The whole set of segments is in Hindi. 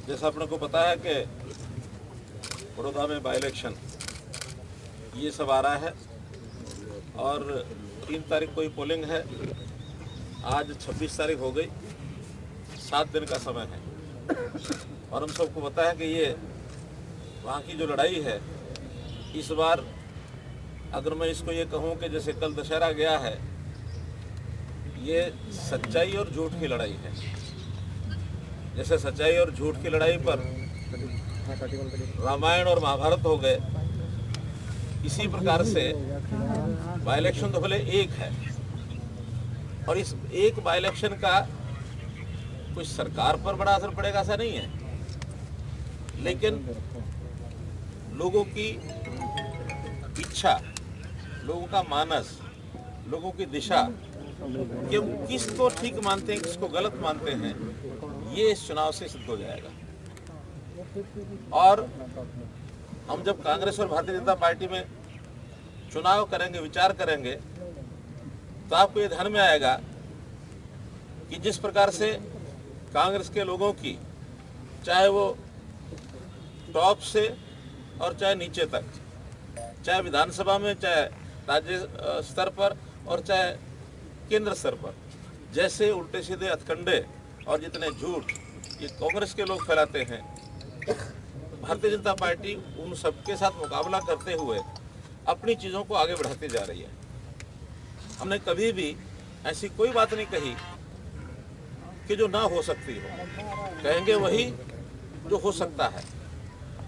जैसा अपने को पता है कि बड़ौदा में बाई इलेक्शन ये सब आ रहा है और 3 तारीख को ही पोलिंग है। आज 26 तारीख हो गई, 7 दिन का समय है और हम सबको पता है कि ये वहाँ की जो लड़ाई है इस बार, अगर मैं इसको ये कहूँ कि जैसे कल दशहरा गया है, ये सच्चाई और झूठ की लड़ाई है। जैसे सच्चाई और झूठ की लड़ाई पर रामायण और महाभारत हो गए, इसी प्रकार से बाई इलेक्शन तो भले एक है और इस एक बाई इलेक्शन का कुछ सरकार पर बड़ा असर पड़ेगा ऐसा नहीं है, लेकिन लोगों की इच्छा, लोगों का मानस, लोगों की दिशा, कि किसको ठीक मानते हैं किसको गलत मानते हैं, ये इस चुनाव से सिद्ध हो जाएगा। और हम जब कांग्रेस और भारतीय जनता पार्टी में चुनाव करेंगे, विचार करेंगे, तो आपको ये ध्यान में आएगा कि जिस प्रकार से कांग्रेस के लोगों की, चाहे वो टॉप से और चाहे नीचे तक, चाहे विधानसभा में, चाहे राज्य स्तर पर और चाहे केंद्र स्तर पर, जैसे उल्टे सीधे हथकंडे और जितने झूठ ये कांग्रेस के लोग फैलाते हैं, भारतीय जनता पार्टी उन सबके साथ मुकाबला करते हुए अपनी चीज़ों को आगे बढ़ाती जा रही है। हमने कभी भी ऐसी कोई बात नहीं कही कि जो ना हो सकती हो, कहेंगे वही जो हो सकता है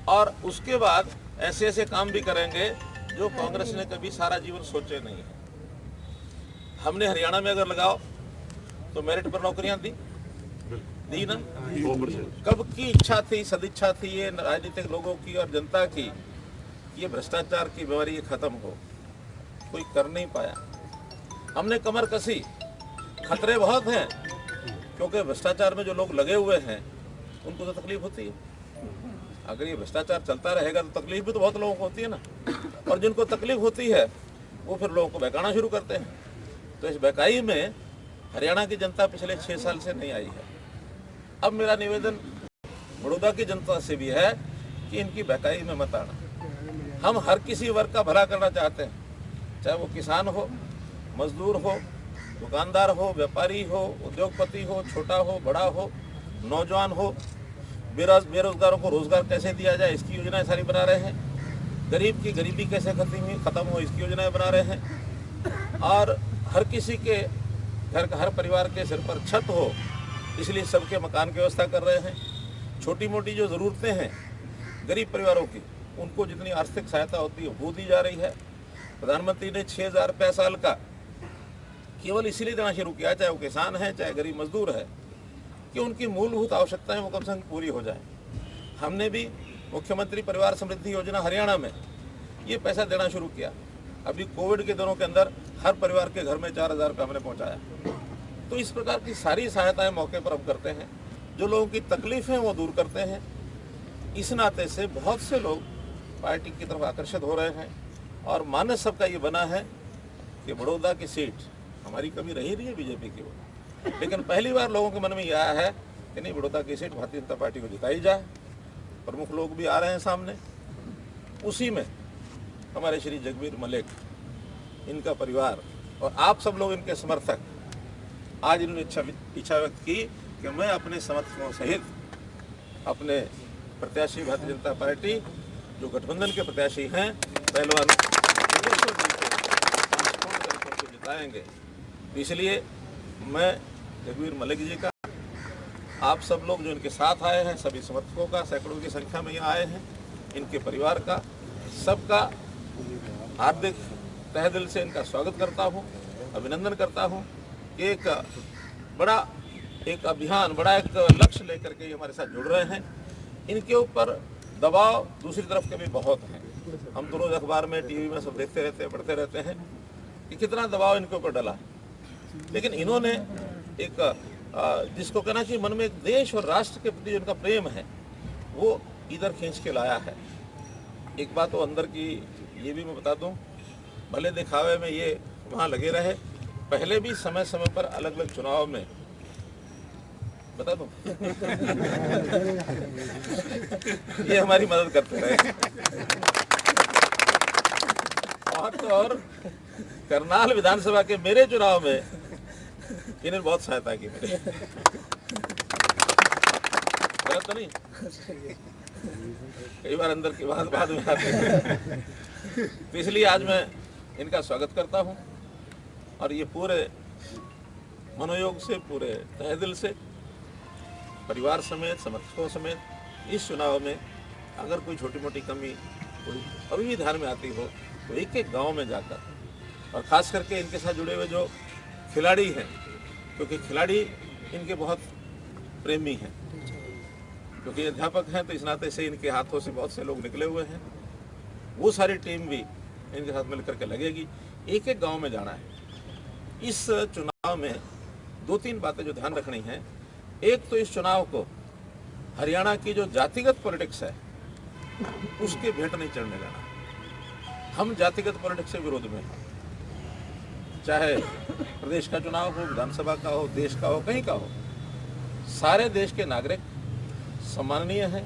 और उसके बाद ऐसे ऐसे काम भी करेंगे जो कांग्रेस ने कभी सारा जीवन सोचे नहीं है। हमने हरियाणा में अगर लगाओ तो मेरिट पर नौकरियां दी ना। कब की इच्छा थी, सदिच्छा थी ये राजनीतिक लोगों की और जनता की, ये भ्रष्टाचार की बीमारी ये खत्म हो, कोई कर नहीं पाया। हमने कमर कसी, खतरे बहुत हैं क्योंकि भ्रष्टाचार में जो लोग लगे हुए हैं उनको तो तकलीफ होती है। अगर ये भ्रष्टाचार चलता रहेगा तो तकलीफ भी तो बहुत लोगों को होती है ना, और जिनको तकलीफ होती है वो फिर लोगों को बहकाना शुरू करते हैं। तो इस बहकाई में हरियाणा की जनता पिछले 6 साल से नहीं आई है। अब मेरा निवेदन बड़ौदा की जनता से भी है कि इनकी बहकाई में मत आना। हम हर किसी वर्ग का भला करना चाहते हैं, चाहे वो किसान हो, मजदूर हो, दुकानदार हो, व्यापारी हो, उद्योगपति हो, छोटा हो, बड़ा हो, नौजवान हो, बेरोजगारों को रोजगार कैसे दिया जाए इसकी योजनाएं सारी बना रहे हैं, गरीब की गरीबी कैसे खत्म हो इसकी योजनाएं बना रहे हैं, और हर किसी के घर का, हर परिवार के सिर पर छत हो इसलिए सबके मकान की व्यवस्था कर रहे हैं। छोटी मोटी जो ज़रूरतें हैं गरीब परिवारों की, उनको जितनी आर्थिक सहायता होती है वो दी जा रही है। प्रधानमंत्री ने 6,000 रुपये साल का केवल इसीलिए देना शुरू किया, चाहे वो किसान है चाहे गरीब मजदूर है, कि उनकी मूलभूत आवश्यकताएं वो कम से कम पूरी हो जाए। हमने भी मुख्यमंत्री परिवार समृद्धि योजना हरियाणा में ये पैसा देना शुरू किया। अभी कोविड के दिनों के अंदर हर परिवार के घर में 4,000 रुपये हमने पहुंचाया। तो इस प्रकार की सारी सहायताएं मौके पर हम करते हैं, जो लोगों की तकलीफें वो दूर करते हैं। इस नाते से बहुत से लोग पार्टी की तरफ आकर्षित हो रहे हैं और मानस सबका ये बना है कि बड़ौदा की सीट हमारी कभी रही नहीं है बीजेपी की, लेकिन पहली बार लोगों के मन में यह आया है कि नहीं, बड़ौदा की सीट भारतीय जनता पार्टी को जिताई जाए। प्रमुख लोग भी आ रहे हैं सामने, उसी में हमारे श्री जगबीर मलिक, इनका परिवार और आप सब लोग इनके समर्थक, आज इन्होंने इच्छा व्यक्त की कि मैं अपने समर्थकों सहित अपने प्रत्याशी भारतीय जनता पार्टी जो गठबंधन के प्रत्याशी हैं पहलवान को जिताएंगे। इसलिए मैं जगबीर मलिक जी का, आप सब लोग जो इनके साथ आए हैं, सभी समर्थकों का, सैकड़ों की संख्या में यहाँ आए हैं, इनके परिवार का, सबका हार्दिक तहे दिल से इनका स्वागत करता हूँ, अभिनंदन करता हूँ। एक बड़ा एक अभियान, बड़ा एक लक्ष्य लेकर के हमारे साथ जुड़ रहे हैं। इनके ऊपर दबाव दूसरी तरफ के भी बहुत हैं। हम तो रोज अखबार में, टीवी में सब देखते रहते हैं, पढ़ते रहते हैं कि कितना दबाव इनके ऊपर डला, लेकिन इन्होंने एक जिसको कहना चाहिए मन में एक देश और राष्ट्र के प्रति जिनका प्रेम है वो इधर खींच के लाया है। एक बात तो अंदर की ये भी मैं बता दूं, भले दिखावे में ये वहाँ लगे रहे, पहले भी समय समय पर अलग अलग चुनाव में बता दो। ये हमारी मदद करते रहे। और करनाल विधानसभा के मेरे चुनाव में इन्होंने बहुत सहायता की मेरी। गलत तो नहीं? कई बार अंदर की बात बाद में आती है, तो इसलिए आज मैं इनका स्वागत करता हूं और ये पूरे मनोयोग से, पूरे तहे दिल से, परिवार समेत, समर्थकों समेत इस चुनाव में अगर कोई छोटी मोटी कमी कोई अभी भी ध्यान में आती हो तो एक एक गांव में जाकर, और ख़ास करके इनके साथ जुड़े हुए जो खिलाड़ी हैं, क्योंकि खिलाड़ी इनके बहुत प्रेमी हैं, क्योंकि अध्यापक हैं तो इस नाते से इनके हाथों से बहुत से लोग निकले हुए हैं। वो सारी टीम भी इनके साथ मिलकर के लगेगी। एक एक गांव में जाना है। इस चुनाव में 2-3 बातें जो ध्यान रखनी है। एक तो इस चुनाव को हरियाणा की जो जातिगत पॉलिटिक्स है उसके भेंट नहीं चढ़ने देना। हम जातिगत पॉलिटिक्स से विरोध में हैं, चाहे प्रदेश का चुनाव हो, विधानसभा का हो, देश का हो, कहीं का हो। सारे देश के नागरिक सम्माननीय हैं।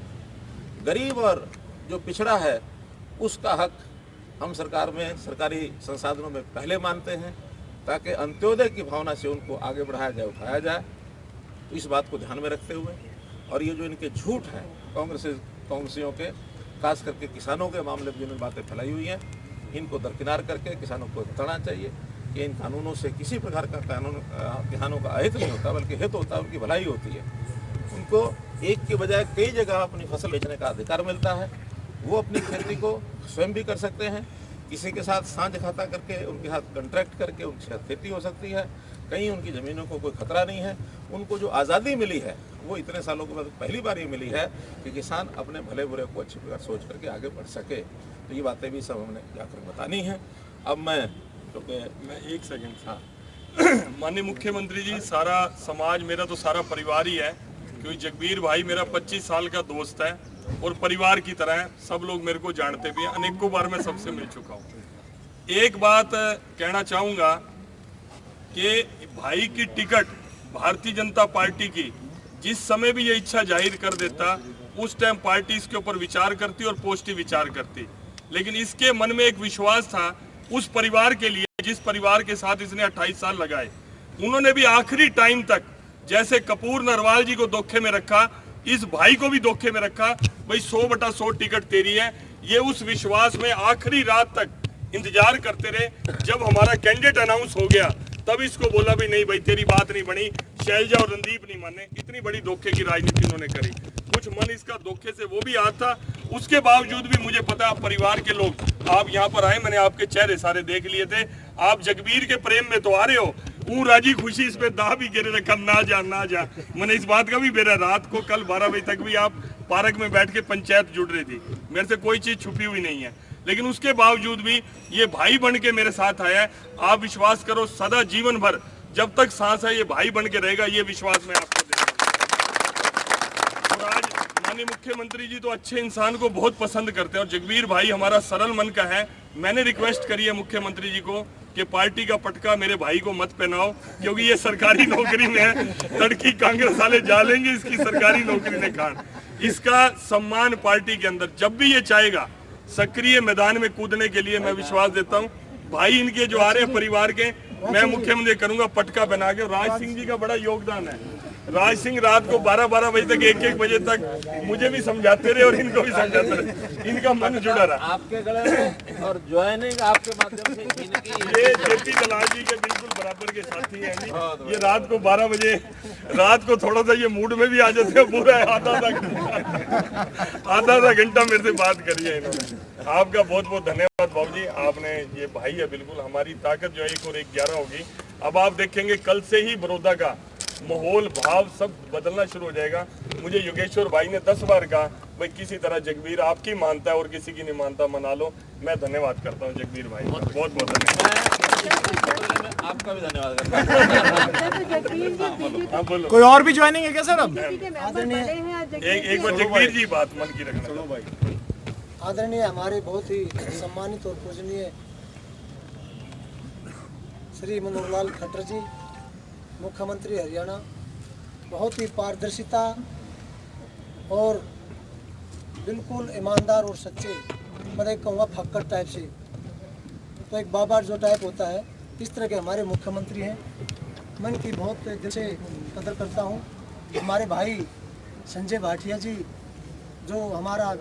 गरीब और जो पिछड़ा है उसका हक हम सरकार में, सरकारी संसाधनों में पहले मानते हैं, ताकि अंत्योदय की भावना से उनको आगे बढ़ाया जाए, उठाया जाए। तो इस बात को ध्यान में रखते हुए, और ये जो इनके झूठ हैं कांग्रेसियों के, खास करके किसानों के मामले में जिन्होंने बातें फैलाई हुई हैं, इनको दरकिनार करके किसानों को बताना चाहिए कि इन कानूनों से किसी प्रकार का किसानों का अहित नहीं होता, बल्कि हित होता है, उनकी भलाई होती है। उनको एक के बजाय कई जगह अपनी फसल बेचने का अधिकार मिलता है। वो अपनी खेती को स्वयं भी कर सकते हैं, किसी के साथ साझ खाता करके, उनके साथ कॉन्ट्रैक्ट करके उनके साथ खेती हो सकती है। कहीं उनकी ज़मीनों को कोई खतरा नहीं है। उनको जो आज़ादी मिली है वो इतने सालों के बाद पहली बार ये मिली है कि किसान अपने भले बुरे को अच्छी प्रकार सोच करके आगे बढ़ सके। तो ये बातें भी सब हमने जाकर बतानी है। अब मैं एक सेकंड, हाँ माननीय मुख्यमंत्री जी, सारा समाज, मेरा तो सारा परिवार ही है, क्योंकि जगबीर भाई मेरा 25 साल का दोस्त है और परिवार की तरह है। सब लोग मेरे को जानते भी हैं, अनेकों बार मैं सबसे मिल चुका हूँ। एक बात कहना चाहूँगा कि भाई की टिकट भारतीय जनता पार्टी की जिस समय भी ये इच्छा जाहिर कर देता, उस टाइम पार्टी इसके ऊपर विचार करती और पॉजिटिव विचार करती। लेकिन इसके मन में एक विश्वास था उस परिवार के लिए जिस परिवार के साथ इसने 28 साल लगाए। उन्होंने भी आखिरी टाइम तक, जैसे कपूर नरवाल जी को धोखे में रखा, इस भाई को भी धोखे में रखा। भाई 100/100 टिकट तेरी है। ये उस विश्वास में आखिरी रात तक इंतजार करते रहे। जब हमारा कैंडिडेट अनाउंस हो गया तब इसको बोला भी नहीं भाई तेरी बात नहीं बनी, शैलजा और रणदीप नहीं माने। इतनी बड़ी धोखे की राजनीति उन्होंने करी। कुछ मन इसका धोखे से वो भी आता। उसके बावजूद भी मुझे पता, आप परिवार के लोग, आप यहाँ पर आए, मैंने आपके चेहरे सारे देख लिए थे। आप जगबीर के प्रेम में तो आ रहे हो, वो राजी खुशी इस पे दाह भी गिरे रखा, ना जा ना जा। मैंने इस बात का भी मेरा रात को कल 12 बजे तक भी आप पार्क में बैठ के पंचायत जुड़ रही थी। मेरे से कोई चीज छुपी हुई नहीं है। लेकिन उसके बावजूद भी ये भाई बन के मेरे साथ आया है। आप विश्वास करो, सदा जीवन भर जब तक सांस है ये भाई बन के रहेगा, ये विश्वास मैं आपको दे रहा हूं। और आज माननीय मुख्यमंत्री जी तो अच्छे इंसान को बहुत पसंद करते हैं और जगबीर भाई हमारा सरल मन का है। मैंने रिक्वेस्ट करी है मुख्यमंत्री जी को कि पार्टी का पटका मेरे भाई को मत पहनाओ, क्योंकि ये सरकारी नौकरी में है। लड़की कांग्रेस वाले जा लेंगे इसकी सरकारी नौकरी ने खान। इसका सम्मान पार्टी के अंदर जब भी ये चाहेगा सक्रिय मैदान में कूदने के लिए मैं विश्वास देता हूं। भाई इनके जो आ रहे हैं परिवार के, मैं मुख्यमंत्री करूंगा पटका बना के। राज सिंह जी का बड़ा योगदान है। राज सिंह रात को 12-12 बजे तक, 1-1 बजे तक मुझे भी समझाते रहे और इनको भी समझाते रहे। इनका मन जुड़ा रहा आपके गले में और ज्वाइनिंग आपके माध्यम से इनकी। ये जेपी दलाल जी के बिल्कुल बराबर के साथी हैं जी। ये रात को 12 बजे, रात को थोड़ा सा ये मूड में भी आ जाते हैं। पूरा आधा घंटा मेरे से बात करी है इन्होंने। आपका बहुत बहुत धन्यवाद बाबू जी। आपने, ये भाई है बिल्कुल, हमारी ताकत जो है 1 और 1 11 होगी। अब आप देखेंगे कल से ही बड़ौदा का माहौल, भाव सब बदलना शुरू हो जाएगा। मुझे योगेश्वर भाई ने 10 बार कहा भाई किसी तरह जगबीर आपकी मानता है और किसी की नहीं मानता, मना लो। मैं धन्यवाद करता हूँ जगबीर भाई, बहुत बहुत धन्यवाद। आपका भी धन्यवाद करता हूं। बोलो। कोई और भी ज्वाइनिंग है क्या सर? अब एक बार जगबीर जी बात मन की रखना। चलो भाई। आदरणीय हमारे बहुत ही सम्मानित और पूजनीय श्री मनोहर लाल खट्टर जी, मुख्यमंत्री हरियाणा, बहुत ही पारदर्शिता और बिल्कुल ईमानदार और सच्चे, मैं कहूँगा फक्कड़ टाइप से, तो एक बाबा जो टाइप होता है, इस तरह के हमारे मुख्यमंत्री हैं। मैं इनकी बहुत दिल से कदर करता हूँ। हमारे भाई संजय भाटिया जी, जो हमारा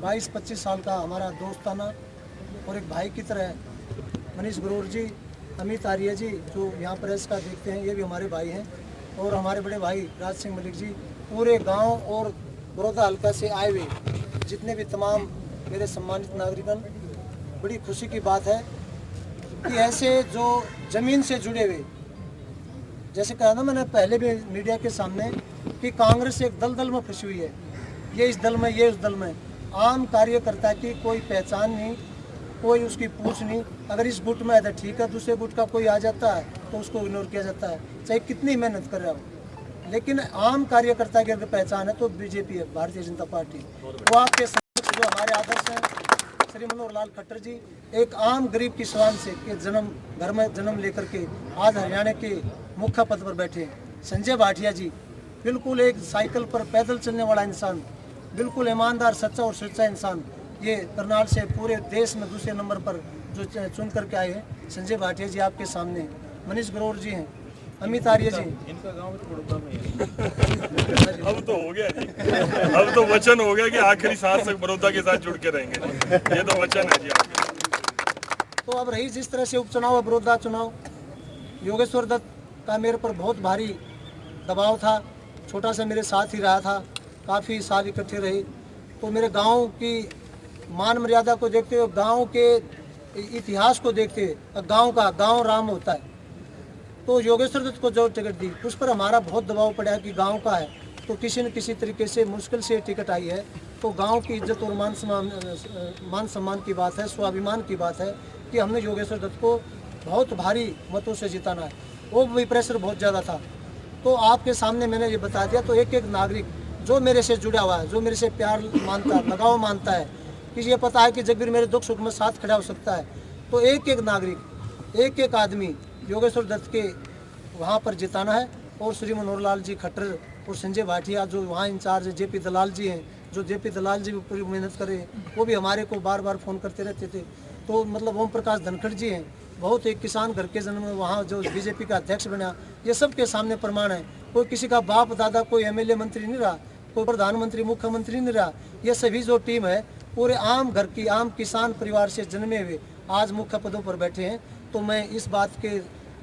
22-25 साल का हमारा दोस्ताना और एक भाई की तरह, मनीष ग्रोवर जी, अमित आर्य जी जो यहाँ प्रेस का देखते हैं, ये भी हमारे भाई हैं। और हमारे बड़े भाई राज सिंह मलिक जी, पूरे गांव और बड़ौदा हल्का से आए हुए जितने भी तमाम मेरे सम्मानित नागरिकन, बड़ी खुशी की बात है कि ऐसे जो ज़मीन से जुड़े हुए, जैसे कहा ना मैंने पहले भी मीडिया के सामने कि कांग्रेस एक दलदल में फंसी हुई है, ये इस दल में, ये उस दल में, आम कार्यकर्ता की कोई पहचान नहीं, कोई उसकी पूछ नहीं। अगर इस गुट में है तो ठीक है, दूसरे गुट का कोई आ जाता है तो उसको इग्नोर किया जाता है, चाहे कितनी मेहनत कर रहा हो। लेकिन आम कार्यकर्ता की अगर पहचान है तो बीजेपी है, भारतीय जनता पार्टी। वो आपके समक्ष जो हमारे आदर्श हैं, श्री मनोहर लाल खट्टर जी, एक आम गरीब की स्वान से के जन्म घर में जन्म लेकर के आज हरियाणा के मुख्य पद पर बैठे हैं। संजय भाटिया जी, बिल्कुल एक साइकिल पर पैदल चलने वाला इंसान, बिल्कुल ईमानदार, सच्चा और सच्चा इंसान, ये करनाल से पूरे देश में दूसरे नंबर पर जो चुन करके आए हैं। संजय भाटिया जी आपके सामने हैं, मनीष ग्रोवर जी हैं, अमित आर्य जी, इनका गांव बड़ौदा में है। अब तो हो गया जी, अब तो वचन हो गया कि आखिरी सांस तक बड़ौदा के साथ जुड़ के रहेंगे, ये तो वचन है जी आपका। तो अब रही जिस तरह से उपचुनाव, बड़ौदा चुनाव, योगेश्वर दत्त का मेरे पर बहुत भारी दबाव था, छोटा सा मेरे साथ ही रहा था, काफ़ी साल इकट्ठे रहे। तो मेरे गांव की मान मर्यादा को देखते हुए, गांव के इतिहास को देखते हुए, गांव राम होता है, तो योगेश्वर दत्त को जो टिकट दी उस पर हमारा बहुत दबाव पड़ा कि गांव का है, तो किसी न किसी तरीके से मुश्किल से टिकट आई है। तो गांव की इज्जत और मान सम्मान की बात है, स्वाभिमान की बात है कि हमने योगेश्वर दत्त को बहुत भारी मतों से जिताना है। वो भी प्रेशर बहुत ज़्यादा था। तो आपके सामने मैंने ये बता दिया, तो एक एक नागरिक जो मेरे से जुड़ा हुआ है, जो मेरे से प्यार मानता है, लगाव मानता है, कि ये पता है कि जब भी मेरे दुख सुख में साथ खड़ा हो सकता है, तो एक एक नागरिक, एक एक आदमी योगेश्वर दत्त के वहाँ पर जिताना है। और श्री मनोहर लाल जी खट्टर और संजय भाटिया जो वहाँ इंचार्ज है, जेपी दलाल जी हैं, जो जेपी दलाल जी भी पूरी मेहनत करे, वो भी हमारे को बार बार फ़ोन करते रहते थे। तो मतलब ओम प्रकाश धनखड़ जी हैं, बहुत एक किसान घर के जन्म में वहाँ जो बीजेपी का अध्यक्ष बना, ये सब के सामने प्रमाण है। कोई किसी का बाप दादा कोई एमएलए मंत्री नहीं रहा, कोई प्रधानमंत्री मुख्यमंत्री नहीं रहा, ये सभी जो टीम है पूरे आम घर की, आम किसान परिवार से जन्मे हुए आज मुख्य पदों पर बैठे हैं। तो मैं इस बात के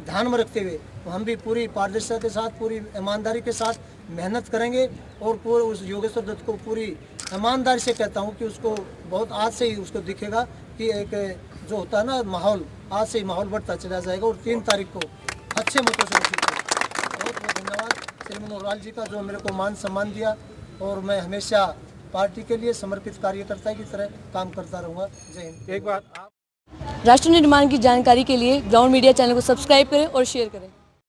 ध्यान में रखते हुए हम भी पूरी पारदर्शिता के साथ, पूरी ईमानदारी के साथ मेहनत करेंगे और पूरे उस योगेश्वर दत्त को पूरी ईमानदारी से कहता हूँ कि उसको बहुत आज से ही उसको दिखेगा कि एक जो होता है ना माहौल, आज से ही माहौल बढ़ता चला जाएगा और 3 तारीख को अच्छे मतों से बहुत बहुत धन्यवाद श्री मनोहर लाल जी का, जो मेरे को मान सम्मान दिया। और मैं हमेशा पार्टी के लिए समर्पित कार्यकर्ता की तरह काम करता रहूँगा। जय हिंद। एक बात आप राष्ट्र निर्माण की जानकारी के लिए ग्राउंड मीडिया चैनल को सब्सक्राइब करें और शेयर करें।